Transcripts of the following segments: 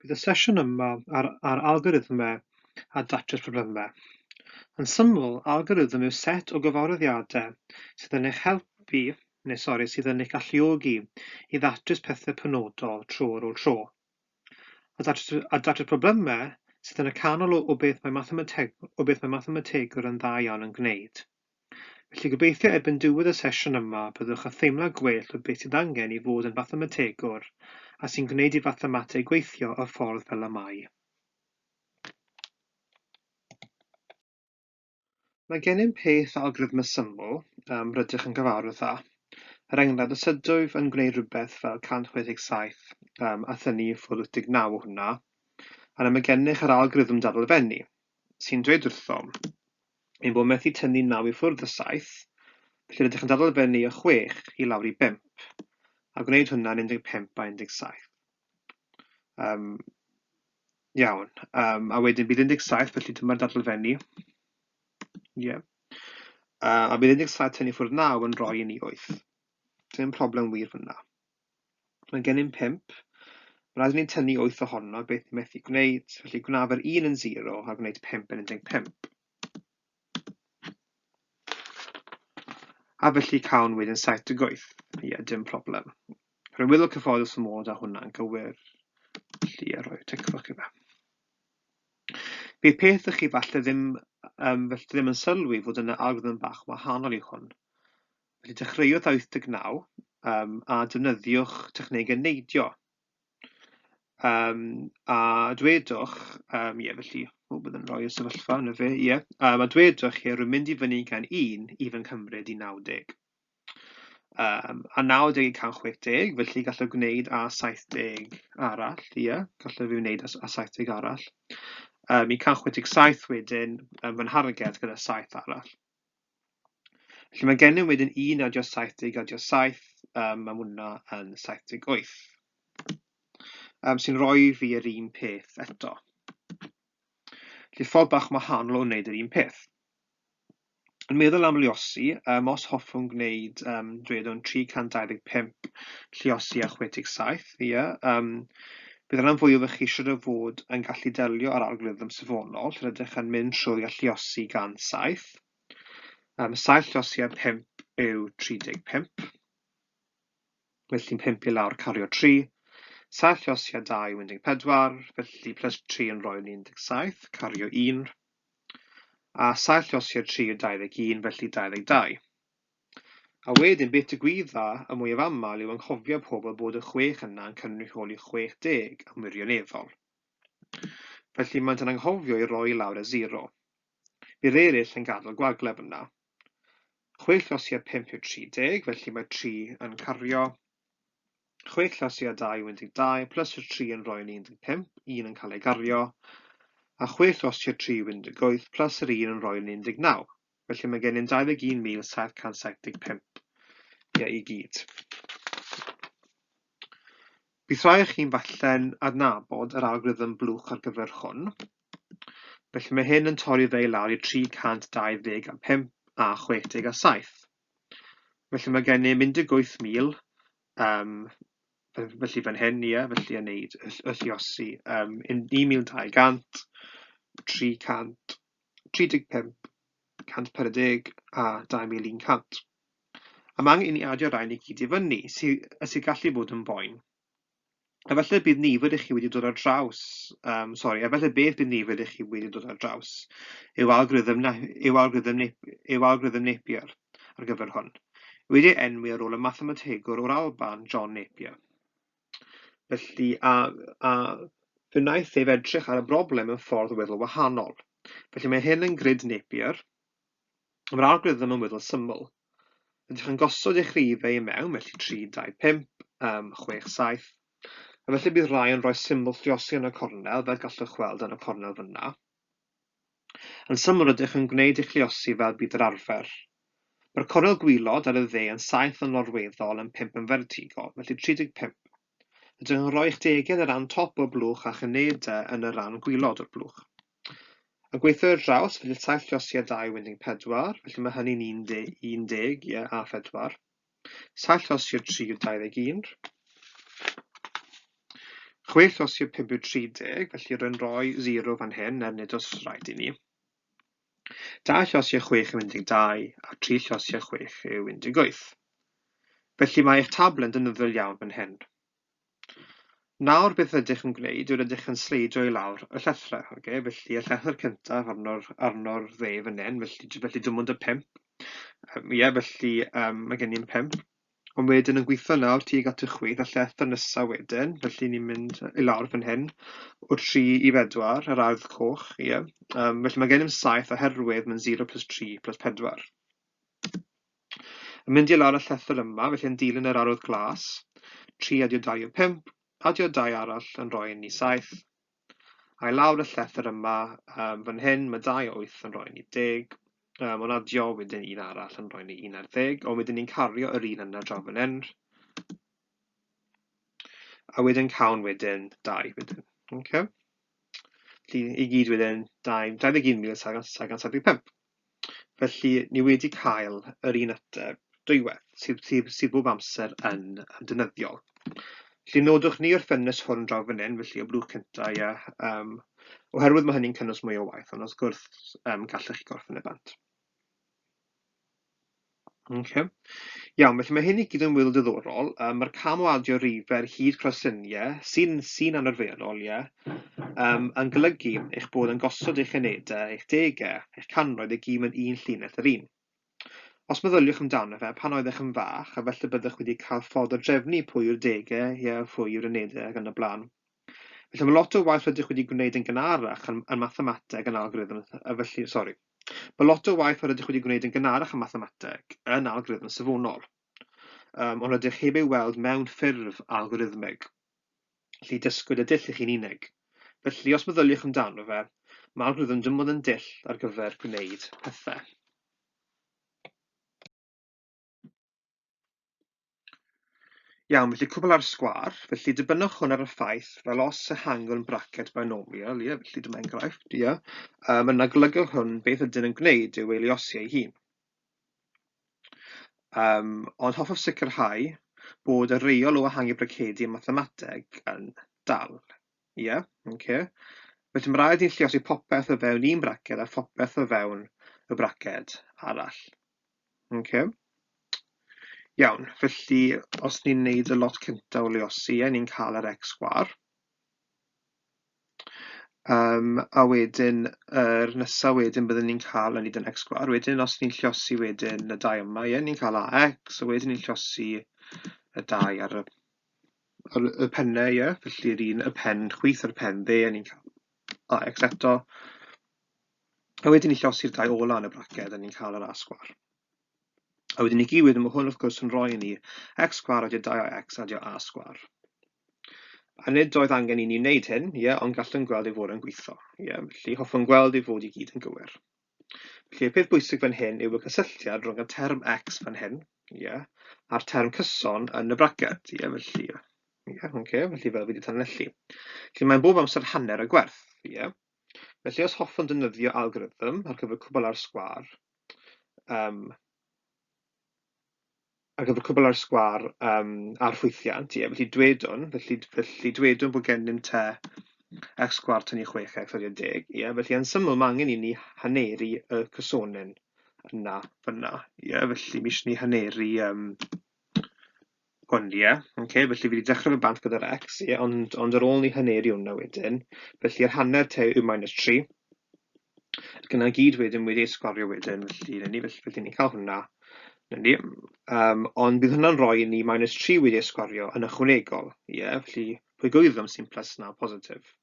Bydd y sesiwn yma ar algorithmau a datrys problemau. Yn syml, algorithm yw set o gyfarwyddiadau sydd yn eich sydd yn eich alluogi i ddatrys pethau penodol tro ar ôl tro. A datrys problemau sydd yn y canol o beth mae mathemategwr yn dda iawn yn gwneud. Felly gobeithio erbyn diwedd y sesiwn yma byddwch â theimlad gwell o beth sydd angen i fod yn fathemategwr a sy'n gwneud i fathemateg gweithio y ffordd fel y mae. Mae gennym peth algorithmau syml rydych yn gyfarwydd â. Enghraifft, os ydwyf yn gwneud rhywbeth fel 167 a thynnu ffwrdd 89 hwnna, a mae gennych yr algorithm dadlefennu, sy'n dweud wrthom ein bod methu tynnu 9 i ffwrdd y 7, felly rydych yn dadlefennu y 6 i lawr i 5, a gwneud hwnna'n 15 a 17. Iawn, a wedyn bydd 17, felly dyma'r dadlefennu. A bydd 17 tynnu ffwrdd 9 yn rhoi i ni 8. Dim problem wir fyna. Mae gennym 5. Mae'n rhaid i ni tynnu 8 ohono, beth ni methu gwneud, felly gwnafer 1 yn 0 a gwneud 5 yn 15. A felly cawn wedyn 7/8. Dim problem. Rwy'n wyddol cyfforddus y mod a hwnna'n gywir. Felly rhoi ticfwch i fe. Bydd peth ych chi falle ddim yn sylwi fod yna algorithm bach wahanol i hwn. Felly dechreuwch â 89 a defnyddiwch technegau neidio. A dwedwch, felly, bydd yn rhoi y sefyllfa yna fe, a dwedwch chi rwy'n mynd i fyny gan 1 i fy'n cymryd i 90. A 90 i 160, felly gallwch gwneud a 70 arall, gallwch fi wneud a 70 arall. I 167 wedyn, fy'n hargedd gyda 7 arall. Felly mae gennym wedyn 1 adio 70 adio 7, mae hwnna yn 78. Sy'n rhoi fi yr un peth eto. Felly ffordd bach wahanol o wneud yr un peth. Yn meddwl am lluosi, os hoffwn gwneud dwedwn 325 lluosi a 67, bydd rhan fwyaf o chi siŵr o fod yn gallu delio ar algorithm safonol, rydych yn mynd trwy a lluosi gan 7. 7 lluosi a 5 yw 35. Felly 5 i lawr cario 3. 7 lluosi a 2 yw 14, felly plus 3 yn rhoi ni 17, cario 1. A 7 lluosi a 3 yw 21, felly 22. A wedyn, beth digwydda y mwyaf aml yw anghofio pobl bod y 6 yna yn cynrychioli 60 yn wirioneddol. Felly maent yn anghofio i roi lawr y 0. Bydd eraill yn gadael gwagleb yna. 6 lluosi a 5 yw 30, felly mae 3 yn cario. 6 lluosi a 2 yw 12, plus y 3 yn rhoi ni 15, 1 yn cael ei gario. A 6 lluosi a 3 yw 18, plus yr 1 yn rhoi ni 19. Felly mae gennym 21,775 i gyd. Bydd rhai o chi'n falle'n adnabod yr algorithm blwch ar gyfer hwn. Felly mae hyn yn torri fe i lawr i 325 a 60 a 7. Felly mae gennym 18,000, felly fan hyn, felly yn neud y lluosi 1,200, 300, 35, 140 a 2,100. A mae angen i ni adio rhain i gyd i fyny, sy'n gallu bod yn boen. A felly bydd nifer i chi wedi dod ar draws, efallai beth bydd nifer i chi wedi dod ar draws yw algorithm Napier ar gyfer hwn. Wedi enwi ar ôl y mathemategwr o'r Alban, John Napier. Felly, fe wnaeth ef edrych ar y broblem yn ffordd weddol wahanol. Felly mae hyn yn grid Napier. Mae'r algorithm yn weddol syml. Ydych yn gosod eich rhifau i mewn, felly 3, 2, 5, 6, 7. A felly bydd rai yn rhoi symbol lluosi yn y cornel, fel gallwch weld yn y cornel fyna. Yn syml ydych yn gwneud eich lluosi fel bydd yr arfer. Mae'r cornel gwylod ar y dde yn 7 yn norweddol yn 5 yn vertigol, felly 35. Ydych yn rhoi eich degau yn y ran top o'r blwch a chynedau yn y ran gwylod o'r blwch. A gweithio ar draws, felly 7 lluosi a 2 yw 14, felly mae hynny'n 10 a 4. 7 lluosi a 3 yw 21. 6 llosgiau 5 yw 30, felly rwy'n rhoi 0 fan hyn, nid oes rhaid i ni. 2 llosgiau 6 yw 12, a 3 llosgiau 6 yw 18. Felly mae eich tabl yn defnyddiol iawn fan hyn. Nawr beth ydych yn gwneud yw ydych yn sleidio i lawr y llethrau. Okay? Felly y llethr cyntaf arno'r dde fan hyn, felly dim ond y 5. Felly mae gen i'n 5. Ond wedyn yn gweithio nawr tuag at y 6, y llethr nesaf wedyn, felly ni'n mynd i lawr fan hyn, o 3 i 4, yr ardd coch. Felly mae gen i'n 7 oherwydd mae'n 0 plus 3 plus 4. Yn mynd i lawr y llethr yma, felly yn dilyn yr arwydd glas, 3 adio 2 yw 5, adio 2 arall yn rhoi ni 7. A i lawr y llethr yma, fan hyn, mae 2 o 8 yn rhoi ni 10. Ond adio wedyn 1 arall yn rhoi ni 1 ar 10. Ond wedyn ni'n cario yr 1 yna draw fan hyn. A wedyn cawn wedyn 2 wedyn. Okay. Felly i gyd wedyn 21,775. Felly ni wedi cael yr un ateb dwywaith sydd bob amser yn defnyddiol. Felly nodwch ni wrth ffynus hwn draw fan hyn, felly y blwch cyntaf, oherwydd mae hynny'n cynnwys mwy o waith, ond wrth gwrs gallech chi gorffen y bant. Okay. Iawn, felly mae hyn i gyd yn wyl diddorol. Mae'r cam o adio rifau'r hyd crosyniau sy'n anarferol, yn golygu eich bod yn gosod eich unedau, eich degau, eich cannoedd y gym yn un llinell yr un. Os meddyliwch amdano fe pan oeddech yn fach, a felly byddwch wedi cael ffordd o drefnu pwy yw'r degau a pwy yw'r unedau ac yn y blaen. Felly mae lot o waith rydych wedi gwneud yn gynharach yn mathemateg yn algorithm, Mae lot o waith rydych wedi gwneud yn gynharach yn mathemateg yn algorithm safonol, ond rydych heb ei weld mewn ffurf algorithmig. Felly dysgwyd y dull chi'n unig. Felly os meddyliwch amdano fe, mae algorithm dim ond yn dull ar gyfer gwneud pethau. Iawn, felly cwbl ar sgwar. Felly dibynnwch hwn ar y ffaith fel os ehangwn bracet binomial, felly dyma enghraifft, yna golygu hwn beth ydyn yn gwneud yw ei liosi ei hun. Ond hoffech sicrhau bod y reol o ehangu bracedi mathemateg yn dal. Okay. Felly mae rhaid i'n lliosi popeth o fewn un braced a phopeth o fewn y braced arall. Okay. Iawn, felly os ni'n neud y lot cyntaf o liosi, ni'n cael yr x sgwar. A wedyn, yr nesaf wedyn byddwn ni'n cael yn x sgwar. Wedyn, os ni'n lliosi wedyn y 2 yma, ni'n cael ax, a wedyn ni'n lliosi y 2 ar y pennau, felly y pen chwith ar y pen dde, a ni'n cael ax eto. A wedyn ni'n lliosi'r 2 ola yn y braced, a ni'n cael yr a sgwar. A wedyn i gyd wedyn mae hwn wrth gwrs yn rhoi ni x sgwar adio 2x adio a sgwar. A nid oedd angen i ni wneud hyn, ond gallwn gweld ei fod yn gweithio. Felly hoffwn gweld ei fod i gyd yn gywir. Felly y peth bwysig fan hyn yw y cysylltiad rhwng y term x fan hyn, a'r term cyson yn y braced. Felly fel fi wedi tanyllu. Felly mae'n bob amser hanner y gwerth. Felly os hoffwn defnyddio algorithm ar gyfer cwbl ar sgwar, ar ffwythiant, felly dwedwn bod gennym te x sgwar tynnu 6x adio 10. Felly yn syml mae angen i ni haneri y cysonyn yna fyna. Felly mi eisiau ni haneri hwn, Felly fi wedi dechrau fy bant gyda'r x, ond ar ôl ni haneri hwnna wedyn, felly yr hanner te yw -3. Gyda gyd wedyn wedi esgwario wedyn, felly ni'n cael hwnna. Ond bydd hwnna'n rhoi ni -3 wedi esgwario yn ychwanegol. Felly pwy gwyddom sy'n plus 9 positif.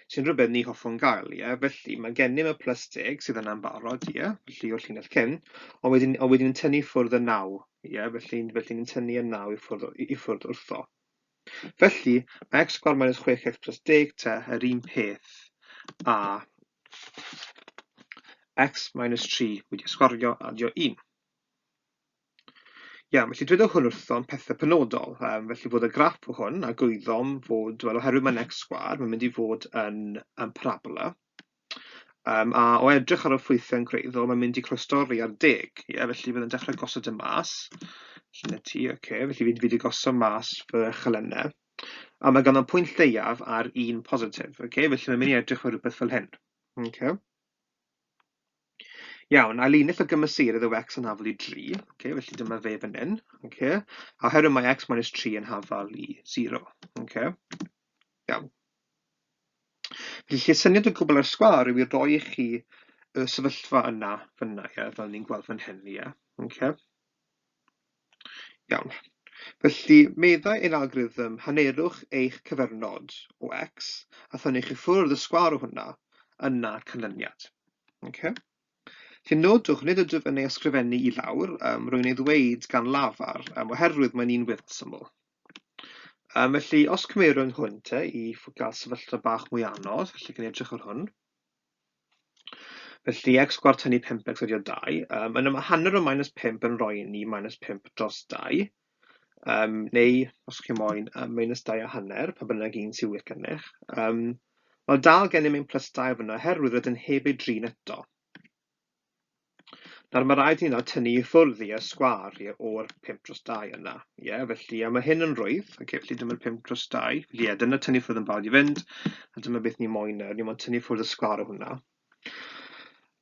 Sy'n rhywbeth ni hoffwn gael. Felly mae gennym y plus 10 sydd yna'n barod, felly o'r llinell cyn, ond wedyn yn tynnu ffwrdd y 9. Felly ni'n tynnu y 9 i ffwrdd wrtho. Felly mae x sgwar minus 6x plus 10 te yr un peth a x minus 3 wedi esgwario adio 1. Felly dwedwch hwn wrtho yn pethau penodol, felly fod y graff o hwn a gwyddom fod, oherwydd mae'n x sgwar, mae'n mynd i fod yn parabola. A o edrych ar y ffwythiau'n creiddo, mae'n mynd i croesdori ar 10. Felly byddai'n dechrau gosod y mas. Felly fi wedi gosod mas fy chalennau. A mae ganddo pwynt lleiaf ar 1 positif. Okay? Felly mae'n mynd i edrych fel rhywbeth fel hyn. Okay? Iawn, a linell o gymesurydd o x yn hafal i 3. Okay? Felly dyma fe fan hyn. Okay? A oherwydd mae x minus 3 yn hafal i 0. Okay? Iawn. Felly syniad o gwbl ar sgwâr yw i roi i chi y sefyllfa yna, fyna, fel ni'n gweld fan hyn. Okay? Iawn. Felly, meddai ein algorithm hanerwch eich cyfernod o x a thynnu'ch i ffwrdd y sgwâr o hwnna yna canlyniad. Okay? Felly nodwch nid ydw yn ei ysgrifennu i lawr, rwy'n ei ddweud gan lafar, oherwydd mae'n un wyrth syml. Felly, os cymerwn hwn i gael sefyllfa bach mwy anodd, felly gan edrych ar hwn. Felly, x gwar tynnu 5x wedi o 2. Yma hanner o minus 5 yn rhoi ni minus 5 dros 2. Neu, os chi moyn, minus 2 a hanner, pa bynnag un sy'n wych gennych. Mae dal gennym ein plus 2 fyna, oherwydd rydyn heb ei drin eto. Nawr mae rhaid i ni tynnu i ffwrdd i sgwâr o'r 5 dros 2 yna. Felly, mae hyn yn rwydd. Felly dyma'r 5 dros 2. Felly, dyna tynnu ffwrdd yn barod i fynd. A dyma beth ni moyn nawr. Ni moyn tynnu ffwrdd y sgwâr o hwnna.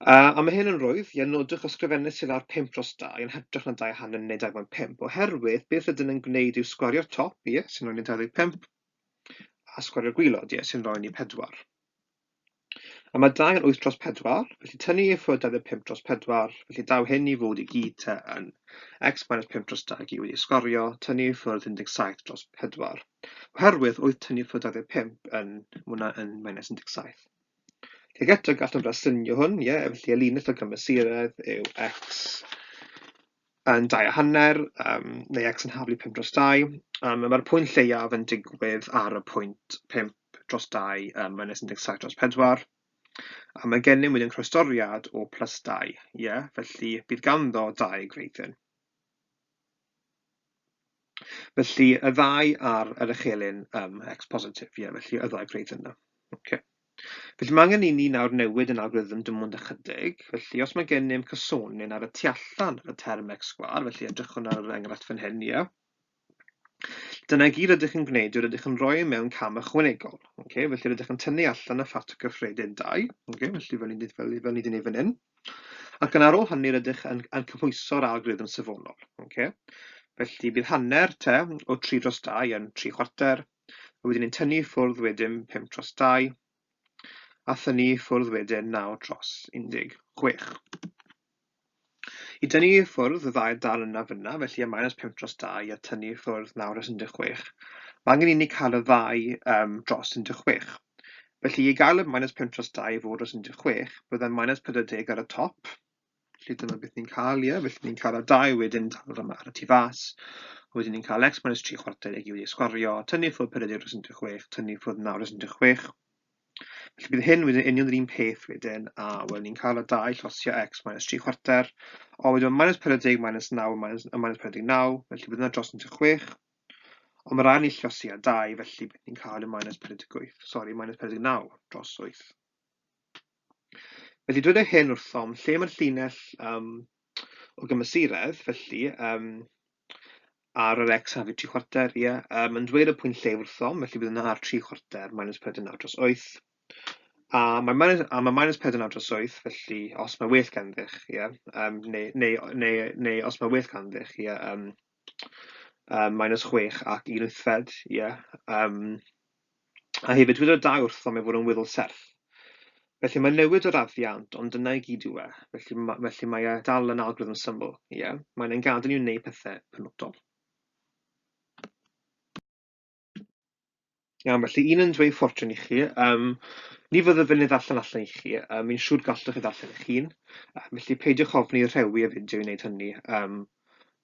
A mae hyn yn rwydd, nodwch ysgrifennu sydd ar 5 dros 2 yn hytrach na 2 hanner neu 2.5, oherwydd beth ydyn yn gwneud yw sgwario'r top, sy'n rhoi ni 25, a sgwario'r gwylod, sy'n rhoi ni 4. A mae 2 yn 8 dros 4, felly tynnu i ffwrdd 25 dros 4, felly daw hyn i fod i gyd yn x minus 5 dros 2 i wedi sgorio, tynnu i ffwrdd 17 dros 4. Oherwydd, oedd tynnu i ffwrdd 25 yn minus 17. Ac eto gallwn bresynio hwn, felly y linell o gymesurydd yw x yn 2 a hanner, neu x yn haflu 5 dros 2. Mae'r pwynt lleiaf yn digwydd ar y pwynt 5 dros 2 minus 17 dros 4. A mae gennym wedyn croesdoriad o plus 2, felly bydd ganddo 2 gwreiddyn. Felly y 2 ar yr uchelyn x positif, felly y 2 gwreiddyn yna. Okay. Felly mae angen i ni nawr newid yn algorithm dim ond ychydig. Felly os mae gennym cysonyn ar y tu allan y term x sgwâr, felly edrychwn ar enghraifft fan hyn, dyna gyd ydych yn gwneud yw'r ydych yn rhoi mewn cam ychwanegol. Felly rydych yn tynnu allan y ffactor gyffredin 2, felly fel ni wedi gwneud fan hyn. Ac yn ar ôl hynny rydych yn cymhwyso'r algorithm safonol. Felly bydd hanner o 3 dros 2 yn 3 chwarter, wedyn ni'n tynnu ffwrdd wedyn 5 dros 2, a thynnu ffwrdd wedyn 9 dros 16. I dynnu ffwrdd y 2 dal yna fyna, felly y minus 5 dros 2 a tynnu ffwrdd 9 dros 16. Mae angen i ni cael y 2 dros 16. Felly i gael y minus 5 dros 2 i fod dros 16, byddai'n minus 40 ar y top. Felly dyma beth ni'n cael, felly ni'n cael y 2 wedyn dal yma ar y tu fas. Wedyn ni'n cael x minus 3 chwarter i wedi sgwario, tynnu ffwrdd 40 dros 16, tynnu ffwrdd 9 dros 16. Felly bydd hyn wedyn union yr un peth wedyn, a wel ni'n cael y 2 llosio x minus 3 chwarter, o wedyn minus 40 minus 9 minus 49, felly bydd yna dros 16, ond mae rhaid ni llosio 2, felly bydd ni'n cael y minus 49 dros 8. Felly dweud hyn wrthom, lle mae'r llinell o gymesurydd, felly ar yr x hafyd 3 chwarter, yn dweud y pwynt lle wrthom, felly bydd yna ar 3 chwarter minus 49 dros 8. A mae minus 49 dros 8, felly os mae well gandych, neu os mae well gandych, minus 6 ac 1/8, A hefyd, dweud y 2 wrthom ei fod yn wyddol serth. Felly mae newid o'r addiant, ond dyna i gyd yw e. Felly mae dal yn algorithm syml, Mae'n ein gadael ni wneud pethau penodol. Iawn, felly un yn dweud ffortiwn i chi. Ni fydda fynd i ddarllen allan i chi. Mi'n siŵr gallwch chi ddarllen eich hun. Felly peidiwch ofni rhewi y fideo i wneud hynny.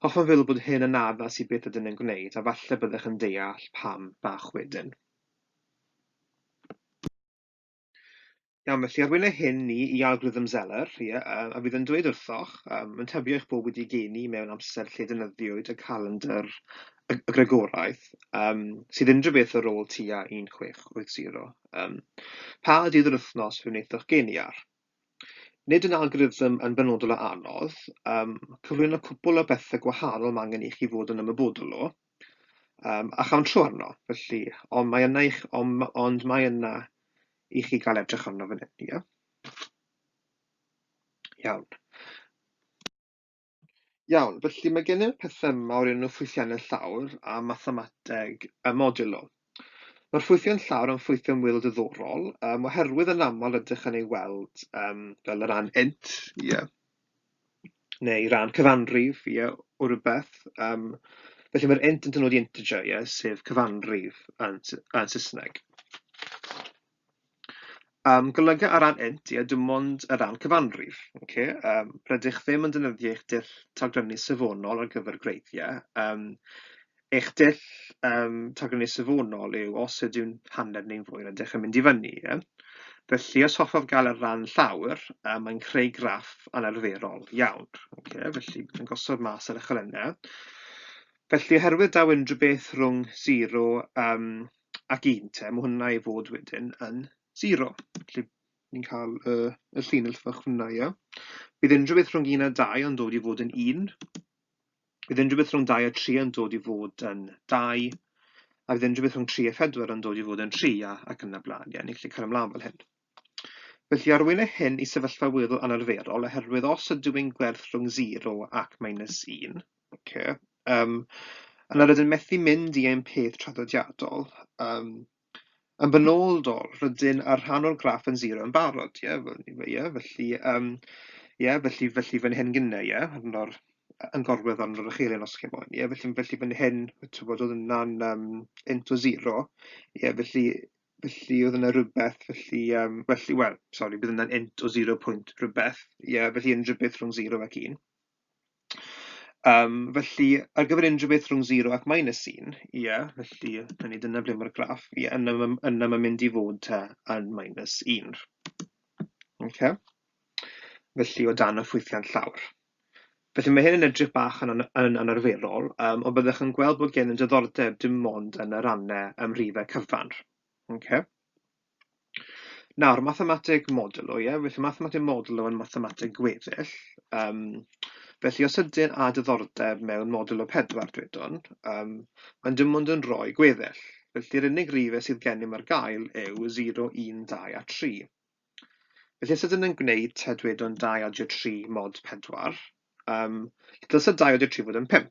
Hoffwn feddwl bod hyn yn addas i beth ydyn yn gwneud, a falle byddech yn deall pam bach wedyn. Iawn, felly arwynau hyn ni i algorithm Zeller, a fydd yn dweud wrthoch, yn tybio eich bod wedi geni mewn amser lle defnyddiwyd y calendar y Gregoraidd, sydd unrhyw beth ar ôl tua 1680. Pa dydd yr wythnos fe wnaethoch geni ar? Nid yn algorithm yn benodol o anodd, cyflwyno cwpl o bethau gwahanol mae angen i chi fod yn ymwybodol o. a chawn tro arno, felly, ond mae yna i chi gael edrych arno fan hyn, ie? Iawn. Iawn, felly mae gennym pethau yma o'r enw ffwythiannau llawr a mathemateg y modulo. Mae'r ffwythiau'n llawr yn ffwythiau'n wil diddorol, oherwydd yn aml ydych yn ei weld fel y ran int, ie, neu ran cyfanrif, ie, o rhywbeth. Felly mae'r int yn dynodi integer, ie, sef cyfanrif yn Saesneg. Golygu ar ran int, ie, dim ond y ran cyfanrif. Okay? Rydych ddim yn defnyddio eich dull tagrynu safonol ar gyfer greiddiau. Eich dull tagrynu safonol yw os ydyw'n hanner neu'n fwy rydych yn mynd i fyny. Ie? Felly, os hoffaf gael y ran llawr, mae'n creu graff anarferol iawn. Okay? Felly, yn gosod mas ar eich colennau. Felly, oherwydd daw unrhyw beth rhwng 0 ac 1 te, mae hwnna i fod wedyn yn 0. Felly, ni'n cael y llinell fach hwnna, ie. Bydd unrhyw beth rhwng 1 a 2 yn dod i fod yn 1. Bydd unrhyw beth rhwng 2 a 3 yn dod i fod yn 2. A bydd unrhyw beth rhwng 3 a 4 yn dod i fod yn 3 ac yn y blaen. Ie, ni'n gallu cael ymlaen fel hyn. Felly arwyn hyn i sefyllfa weddol anarferol oherwydd os ydw i'n gwerth rhwng 0 ac -1, okay, yna rydyn methu mynd i ein peth traddodiadol, yn benodol rydyn ar rhan o'r graff yn 0 yn barod, felly fan hyn gynnau, yn gorwedd ond o'r eich os chi moyn, felly fan hyn, oedd yna'n int o 0, felly oedd yna rhywbeth, bydd yna'n int o 0 pwynt rhywbeth, felly unrhyw beth rhwng 0 ac 1. Felly, ar gyfer unrhyw beth rhwng 0 ac -1, felly, dyna ble mae'r graff, yna mae'n mynd i fod yn -1. Okay? Felly, o dan y ffwythiant llawr. Felly mae hyn yn edrych bach yn anarferol, ond byddwch yn gweld bod gen yn diddordeb dim ond yn y rannau rhifau cyfan. Okay? Nawr, mathemateg modulo, felly mathemateg modulo yn mathemateg gweddill. Felly, os ydyn a diddordeb mewn modulo 4, dwedwn, mae'n dim ond yn rhoi gweddill. Felly'r unig rifau sydd gennym ar gael yw 0, 1, 2 a 3. Felly, os ydyn yn gwneud dwedwn 2 adio 3 mod 4, dylse 2 adio 3 fod yn 5.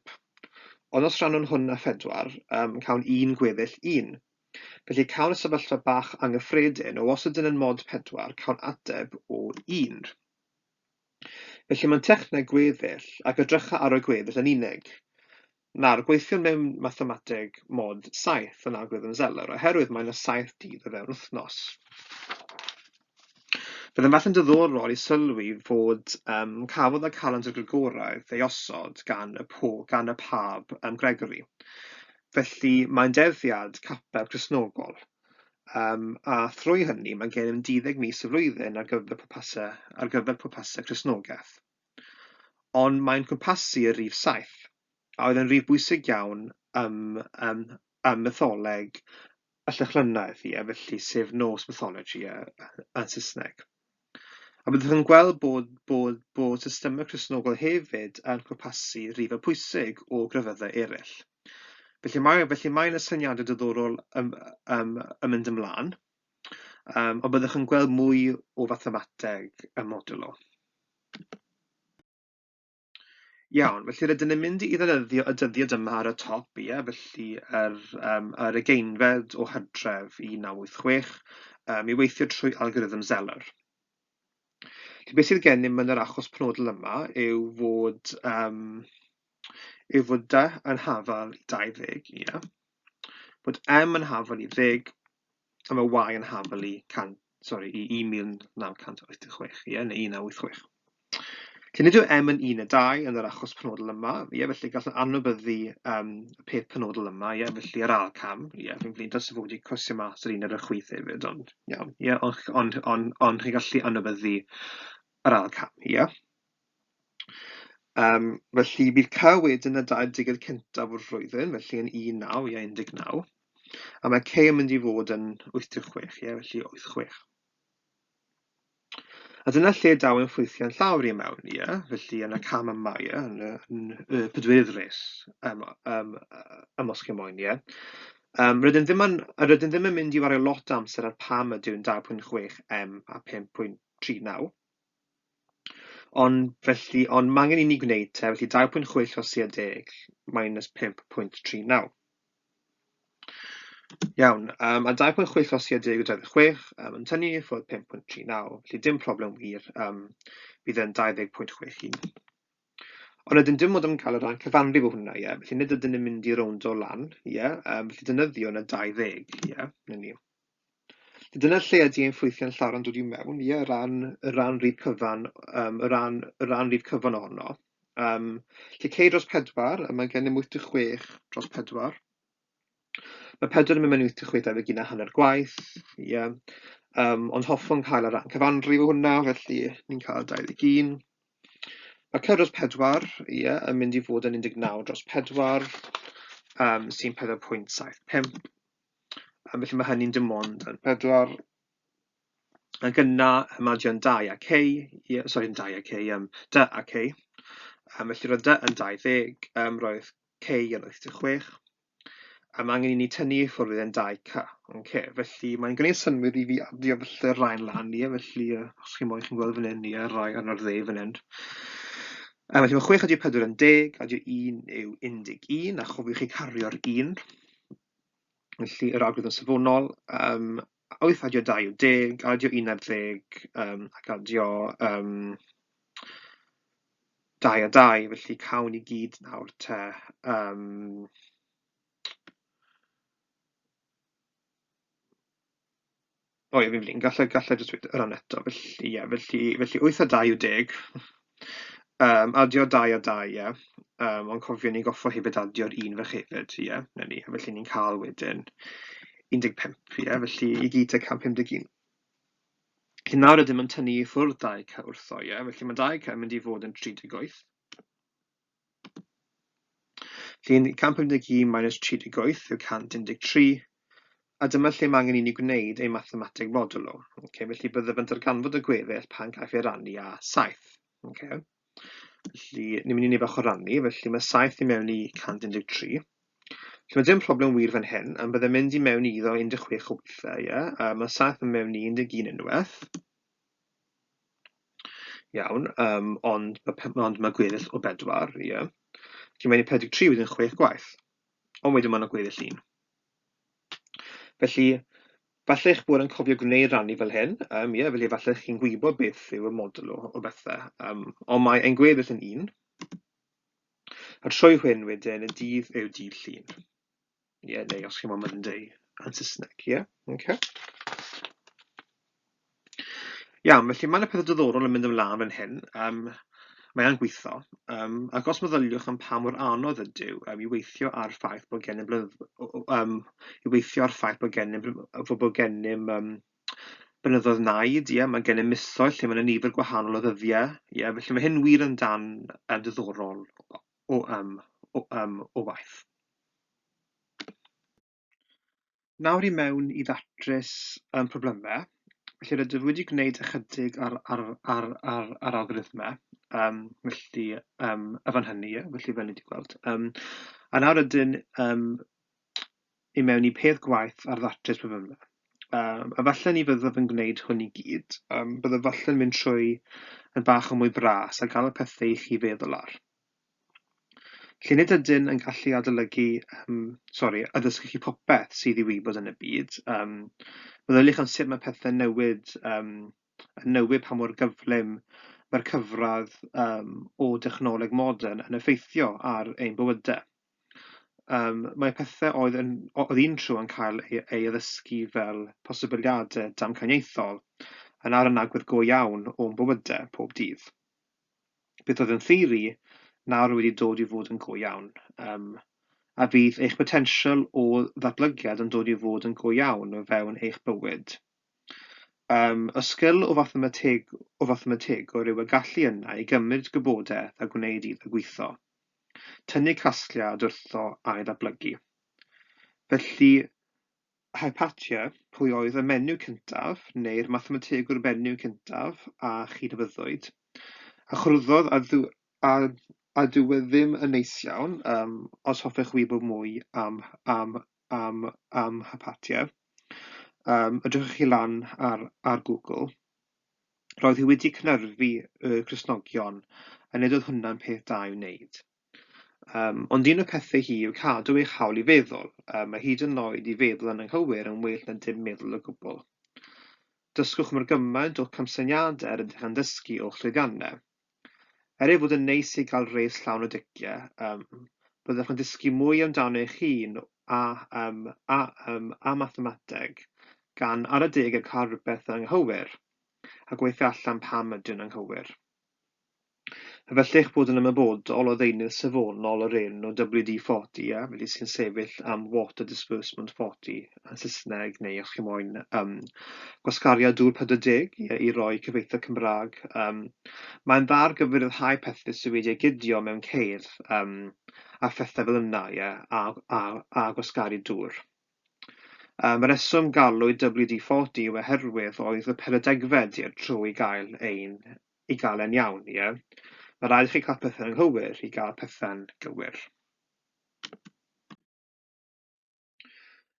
Ond os rhannwn hwn a 4, cawn 1 gweddill 1. Felly, cawn y sefyllfa bach anghyffredin o os ydyn yn mod 4, cawn ateb o 1. Felly, mae'n techneg gweddill ac edrycha ar y gweddill yn unig. Nawr, gweithio mewn mathemateg mod 7 yn algorithm Zeller, oherwydd mae'n y 7 dydd o fewn wythnos. Bydd yn fath yn diddorol i sylwi fod cafodd y calendr Gregoraidd ei osod gan y pab Gregory. Felly mae'n derddiad capel Cristnogol. A thrwy hynny mae gennym 12 mis y flwyddyn ar gyfer pwrpasau Cristnogaeth. Ond mae'n cwmpasu y rhif 7, a oedd yn rhif bwysig iawn mytholeg y llychlynnaeth, felly sef nos mythology yn Saesneg. A byddwch yn gweld bod systemau Cristnogol hefyd yn cwmpasu rhifau pwysig o grefyddau eraill. Felly mae'n y syniadau diddorol yn mynd ymlaen, ond byddwch yn gweld mwy o fathemateg y modulo. Iawn, felly rydyn ni'n mynd i ddefnyddio y dyddiad yma ar y top, felly yr ugeinfed o Hydref 1986, i weithio trwy algorithm Zeller. Beth sydd gennym yn yr achos penodol yma yw fod d yn hafal i 20, bod m yn hafal i 10, a mae y yn hafal i 1986, neu 1986. Nid yw m yn 1 a 2 yn yr achos penodol yma, felly gallwn anwybyddu y peth penodol yma, felly yr alcam, fi'n flin dros fod i cwsio mas yr 1 ar y 8 hefyd, ond chi gallu anwybyddu yr alcam, felly bydd c wedyn y 20 cyntaf o'r flwyddyn, felly yn 19, a mae c yn mynd i fod yn 86, felly 86. A dyna lle daw yn ffwythiau'n llawr I mewn, ie? Felly yn y cam yma, ie? Yn y pedweddrus ymosg moyn, ie? Rydyn ddim yn mynd I wario lot o amser ar pam ydyw'n 2.6 m a 5.39. Ond mae angen I ni gwneud te, felly 2.6 os I a 10 minus 5.39. Iawn, a 2.6 os I a 10 yw 26, yn tynnu I ffwrdd 5.39, felly dim problem wir, bydd yn 20.61. Ond ydyn dim ond yn cael y ran cyfanrif o hwnna, ie, felly nid ydyn ni'n mynd I rownd o lan, ie, felly dynyddio yn y 20, ie, na ni. Dyna lle ydy ein ffwythiau'n llawr yn dod I mewn, ie, y ran rhif cyfan, y ran rhif cyfan ohono. Lle K dros 4, mae gennym 86 dros 4. Mae 4 yn mynd mewn I 86 efo gyda hanner gwaith, ie. Ond hoffwn cael y ran cyfanrif o hwnna, felly ni'n cael 21. Mae 4 dros 4, ie, yn mynd I fod yn 19 dros 4, sy'n 4.75. Felly mae hynny'n dim ond yn 4. Ac yna, mae dio'n 2 a K, sori, 2 a K, D a K. Felly roedd D yn 20, roedd K yn 86. Mae angen I ni tynnu ffwrdd yn 2K. Okay. Felly mae'n gwneud synwyr I fi adio felly'r rhain lan, felly os chi'n moyn chi'n gweld fan hyn, rai yn o'r dde fan hyn. Felly mae 6 adio 4 yn 10, adio 1 yw 11, a chofiwch chi cario'r 1. Felly yr algorithm safonol, 8 adio 2 yw 10, adio 1 ar 10, ac adio 2 a 2, felly cawn I gyd nawr te. O ie, fi'n flin, gallai jyst dweud yr an eto, felly 8 a 2 yw 10, adio 2 a 2, ie, ond cofio ni goffo hefyd adio'r 1 fach hefyd, ie, na ni, felly ni'n cael wedyn 15, ie, felly I gyd te 151. Felly nawr ydym yn tynnu I ffwrdd 2K wrtho, ie, felly mae 2K yn mynd I fod yn 38. Felly 151 minus 38 yw 113, a dyma lle mae angen I ni gwneud ein mathematig modulo. Okay, felly byddaf yn darganfod y gweddill pan caiff ei rannu â 7. Okay. Felly, ni'n mynd I ni bach o rannu, felly mae 7 I mewn I 113. Felly mae dim problem wir fan hyn, am byddai'n mynd I mewn iddo 16 o weithiau, ie? Mae 7 yn mewn I 11 unwaith. Iawn, ond mae gweddill o 4, ie. Felly mae'n 43 wedyn 6 gwaith, ond wedyn mae'n gweddill 1. Felly, falle eich bod yn cofio gwneud rannu fel hyn, ie, felly falle chi'n gwybod beth yw y modulo o bethau, ond mae ein gweddill yn 1. A trwy hyn wedyn, y dydd yw dydd llun. Ie, neu os chi'n mynd yn dweud yn Saesneg, ie? Okay. Iawn, felly mae'n y pethau diddorol yn mynd ymlaen fan hyn. Mae e'n gweithio, ac os meddyliwch am pa mor anodd ydyw I weithio ar ffaith bod gennym blynyddoedd naid, ie, mae gennym misoedd lle mae'n nifer gwahanol o ddyddiau, ie, felly mae hyn wir yn dan diddorol o waith. Nawr I mewn I ddatrys problemau. Felly rydw I wedi gwneud ychydig ar algorithmau, felly y fan hynny, felly fel ni wedi gweld. A nawr ydyn I mewn I peth gwaith ar ddatrys problemau. A falle ni fyddaf yn gwneud hwn I gyd, byddaf falle yn mynd trwy yn bach o mwy bras a gael y pethau I chi feddwl ar. Felly nid ydyn yn gallu adolygu, addysgu chi popeth sydd I wybod yn y byd. Meddyliwch am sut mae pethau newid pa mor gyflym mae'r cyfradd o dechnoleg modern yn effeithio ar ein bywydau. Mae pethau oedd un tro yn cael ei addysgu fel posibiliadau damcaniaethol yn ar yn agwedd go iawn o'n bywydau pob dydd. Beth oedd yn theori, nawr wedi dod I fod yn go iawn, a bydd eich potensial o ddatblygiad yn dod I fod yn go iawn o fewn eich bywyd. Y sgil o fathemategwr yw y gallu yna I gymryd gwybodaeth a gwneud iddo gweithio, tynnu casgliad wrtho a'i ddatblygu. Felly, hypatia, pwy oedd y menyw cyntaf, neu'r mathemategwr menyw cyntaf a chydnabyddwyd, a chwrddodd a dyw e ddim yn neis iawn, os hoffech wybod mwy am hypatia. Ydych chi lan ar Google. Roedd hi wedi cynyrfu y Cristnogion, a nid oedd hwnna'n peth da i'w wneud. Ond un o'r pethau hi yw cadw eich hawl i feddwl, a hyd yn oed i feddwl yn anghywir yn well na dim meddwl o gwbl. Dysgwch mor gymaint o camsyniadau ar ydych yn dysgu o llwyddiannau. Ei fod yn neis i gael res llawn o diciau, byddwch yn dysgu mwy amdano eich hun a mathemateg, gan ar y deg cael rhywbeth yn anghywir, a gweithio allan pam ydyn anghywir. Felly eich bod yn ymwybodol o ddeunydd safonol o'r enw WD-40, felly sy'n sefyll am Water Disbursement 40 yn Saesneg, neu os chi moyn gwasgariad dŵr 40 i roi cyfeithiad Cymraeg. Mae'n dda ar gyfer rhyddhau pethau sydd wedi gydio mewn ceir a phethau fel yna a gwasgaru dŵr. Mae'r reswm galwyd WD-40 yw oherwydd oedd y 40 tro i gael e'n iawn. Mae rhaid i chi cael pethau'n anghywir i gael pethau'n gywir.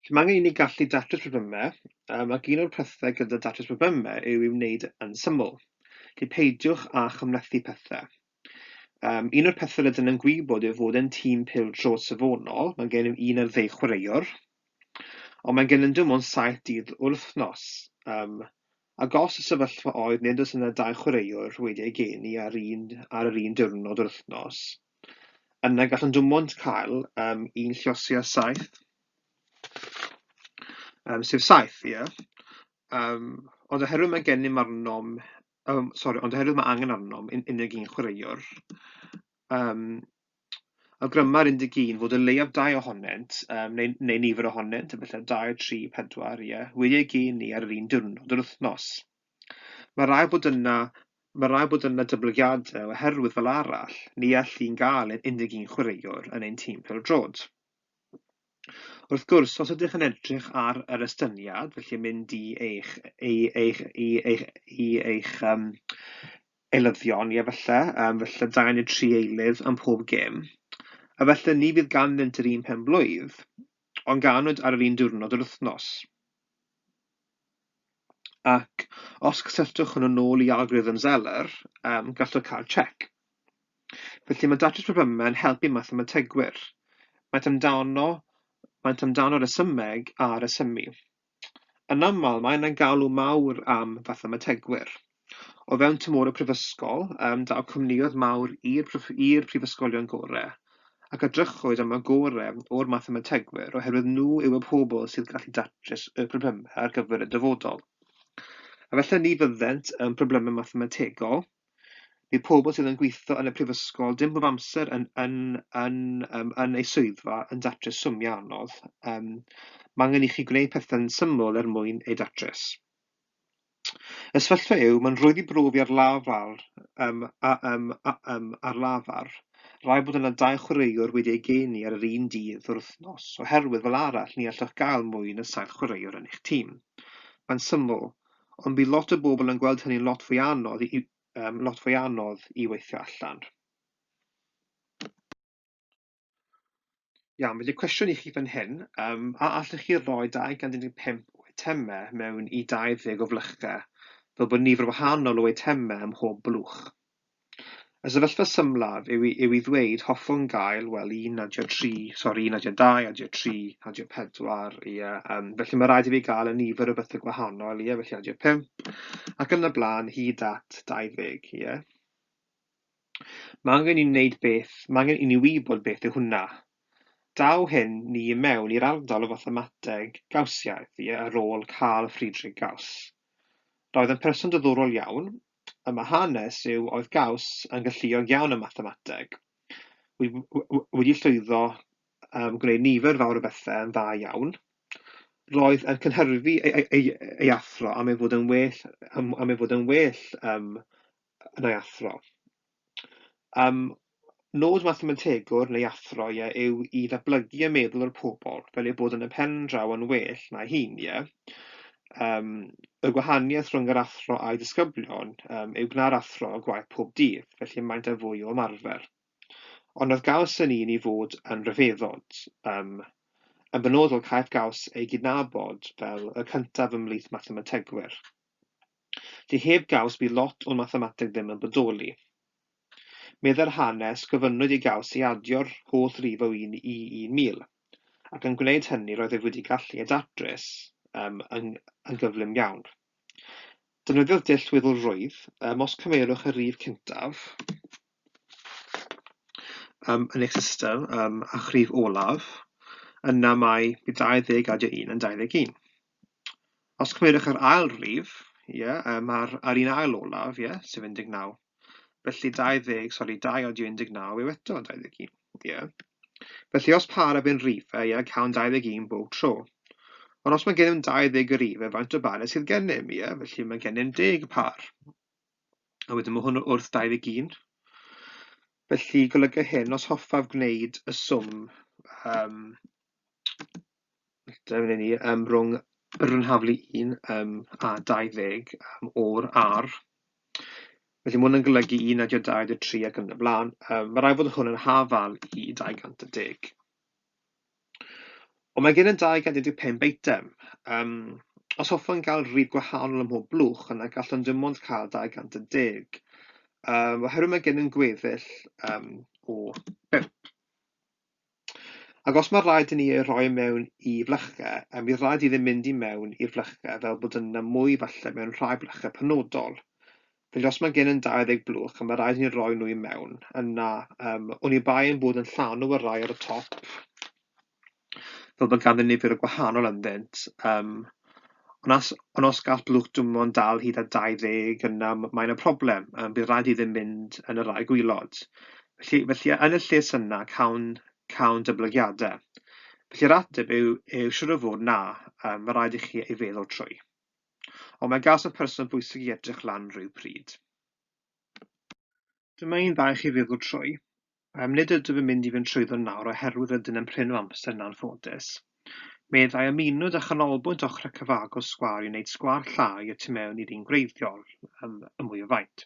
Mae angen i ni gallu datrys problemau, ac un o'r pethau gyda datrys problemau yw i'w wneud yn syml. Peidiwch â chymlethu pethau. Un o'r pethau rydyn yn gwybod yw fod yn tîm pêl-drod safonol. Mae gen i 1 ar 10 chwaraewr, ond mae gen i dim ond 7 dydd wrth wythnos. Ac os y sefyllfa oedd nid oes yna 2 chwaraewr wedi ei geni ar yr un diwrnod o'r wythnos, yna gallwn dim ond cael 1 lluosio 7, sef 7, ond oherwydd mae gen i ond oherwydd mae angen arnom unig 1 chwaraewr, awgryma'r 11 fod y leiaf 2 ohonynt, neu nifer ohonynt, felly 2, 3, 4, wedi ei geni ar yr un diwrnod o'r wythnos. Mae rhaid bod yna dyblygiadau oherwydd fel arall, ni all i'n gael 11 chwaraewr yn ein tîm pêl-drod. Wrth gwrs, os ydych yn edrych ar yr estyniad, felly mynd i eich eilyddion, felly 2 neu 3 eilydd am pob gêm, a felly ni fydd ganddynt yr un pen-blwydd, ond ganwyd ar yr un diwrnod o'r wythnos. Ac os cysylltwch hwnnw nôl i algorithm Zeller, gallwch cael check. Felly mae datrys problemau yn helpu mathemategwyr. Maent amdano resymeg a resymu. Yn aml, mae'n galw mawr am mathemategwyr. O fewn tymor y prifysgol, daw cwmnioedd mawr i'r prifysgolion gorau, ac edrychwyd am y gorau o'r mathemategwyr oherwydd nhw yw y pobl sydd gallu datrys y problemau ar gyfer y dyfodol. A felly ni fyddent problemau mathemategol, bydd pobl sydd yn gweithio yn y prifysgol dim bob amser yn ei swyddfa yn datrys swmiau anodd. Mae angen i chi gwneud pethau'n syml mwyn ei datrys. Y sefyllfa yw, mae'n rwydd i brofi ar lafar, rhaid bod yna 2 chwaraewr wedi ei geni ar yr un dydd o'r wythnos, oherwydd fel arall ni allwch gael mwy na 7 chwaraewr yn eich tîm. Mae'n syml, ond bydd lot o bobl yn gweld hynny'n lot fwy anodd i weithio allan. Iawn, felly cwestiwn i chi fan hyn, a allwch chi roi 255 o eitemau mewn i 20 o flychau, fel bod nifer wahanol o eitemau ym mhob blwch. Y sefyllfa symlaf yw i ddweud hoffwn gael, 1 adio 3, 1 adio 2, adio 3, adio 4, felly mae rhaid i fi gael y nifer o bethau gwahanol, felly adio 5, ac yn y blaen hyd at 20, Mae angen i ni wybod beth yw hwnna. Daw hyn ni mewn i'r ardal o fathemateg Gaussiaeth, ar ôl Carl Friedrich Gauss. Roedd yn person diddorol iawn, yma hanes yw oedd Gauss yn galluog iawn y mathemateg. Wedi llwyddo gwneud nifer fawr o bethau yn dda iawn. Roedd yn cynhyrfu ei athro am ei fod yn well yn ei athro. Nod mathemategwr neu athro yw i ddatblygu y meddwl o'r pobl fel eu bod yn y pen draw yn well na hun, y gwahaniaeth rhwng yr athro a'i disgyblion yw gwna'r athro y gwaith pob dydd, felly maent â fwy o ymarfer. Ond oedd gaws yn un i fod yn ryfeddod, yn benodol caiff gaws ei gydnabod fel y cyntaf ymhlith mathemategwyr. Di heb gaws bu lot o'r mathemateg ddim yn bodoli. Medda'r hanes gyfynnwyd i gaws i adio'r holl rif o 1 i 1000, ac yn gwneud hynny roedd ei wedi gallu ei datrys yn gyflym iawn. Defnyddiodd dull weddolrwydd, os cymerwch y rif cyntaf yn eich system a'ch rif olaf, yna mae 20 adio 1 yn 21. Os cymerwch yr ail rif, ar un ail olaf, sef 19. Felly 2 adio 19 yw eto 21. Felly os par a by'n rifau, cawn 21 bob tro. Ond os mae gennym 20 y rifau, faint o barau sydd gennym, felly mae gennym 10 par. A wedyn mae hwn wrth 21. Felly golygu hyn, os hoffaf gwneud y swm rhwng yr hynhaflu 1 a 20 o'r ar, felly mae hwn yn golygu 1 adio 2 adio 3 ac yn y blaen. Mae rhaid fod hwn yn hafal i 210. Ond mae gen y 215 eitem. Os hoffwn gael rif gwahanol ym mhob blwch, yna gallwn dim ond cael 210. Oherwydd mae gen yn gweddill o 5. Ac os mae rhaid i ni ei roi mewn i flychau, bydd rhaid i ddim mynd i mewn i'r flychau fel bod yna mwy falle mewn rhai flychau penodol. Felly os mae gen yn 20 blwch, mae rhaid i ni roi nhw i mewn, yna o'n i bai yn bod yn llanw y rai ar y top, fel bod gan nifer o gwahanol ynddynt. Ond os gall blwch dim ond dal hyd at 20, yna mae'n y problem. Bydd rhaid i ddim mynd yn y rai gwylod. Felly yn y lles yna, cawn dyblygiadau. Felly'r ateb yw siŵr o fod na, mae rhaid i chi ei feddwl trwy. Ond mae gaws y person bwysig i edrych lan rhyw pryd. Dyma un dda i chi feddwl trwy. Nid ydw yn mynd i fynd trwyddo nawr oherwydd rydyn yn prin o amser yn anffodus. Meddai ymunwyd â chanolbwynt ochr y cyfagos sgwâr i wneud sgwâr llai y tu mewn i'r un gwreiddiol y mwy o faint.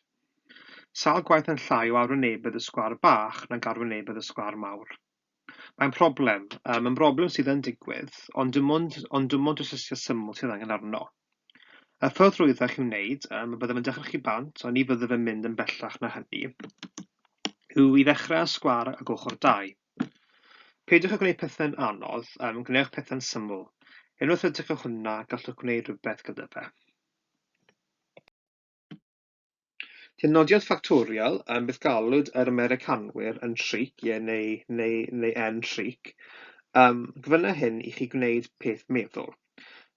Sawl gwaith yn llai o arwynebedd y sgwâr bach nag arwynebedd y sgwâr mawr. Mae'n broblem, yn broblem sydd yn digwydd, ond dim ond asesu syml sydd angen arno. Y ffordd rwyddach i'w wneud, byddem yn dechrau chi bant, ond ni byddaf yn mynd yn bellach na hynny, yw i ddechrau sgwâr ag ochr 2. Peidiwch â gwneud pethau'n anodd, gwneud pethau'n syml. Unwaith ydych o hwnna, gallwch gwneud rhywbeth gyda fe. Nodiad ffactorial, beth galwyd yr Americanwyr yn shriek, neu en shriek, gyfynna hyn i chi gwneud peth meddwl.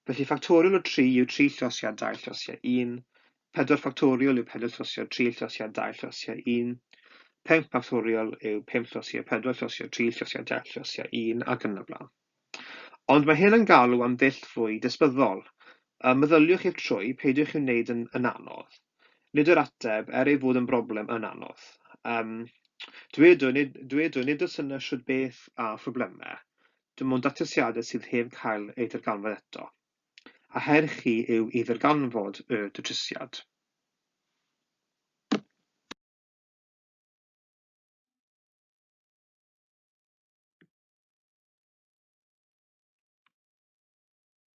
Felly ffactorial o 3 yw 3 llosiad 2 llosiad 1, 4 ffactorial yw 4 llosiad 3 llosiad 2 llosiad 1, 5 ffactorial yw 5 llosiad 4 llosiad 3 llosiad 2 llosiad 1, ac yn y blaen. Ond mae hyn yn galw am ddull fwy disbyddol. Meddyliwch i'r trwy, peidiwch i'w wneud yn anodd. Nid yr ateb ei fod yn broblem yn anodd. Dweud nid oes yna siwr beth a phroblemau, dim ond datrysiadau sydd heb cael ei ddarganfod eto. A her chi yw i ddarganfod y datrysiad.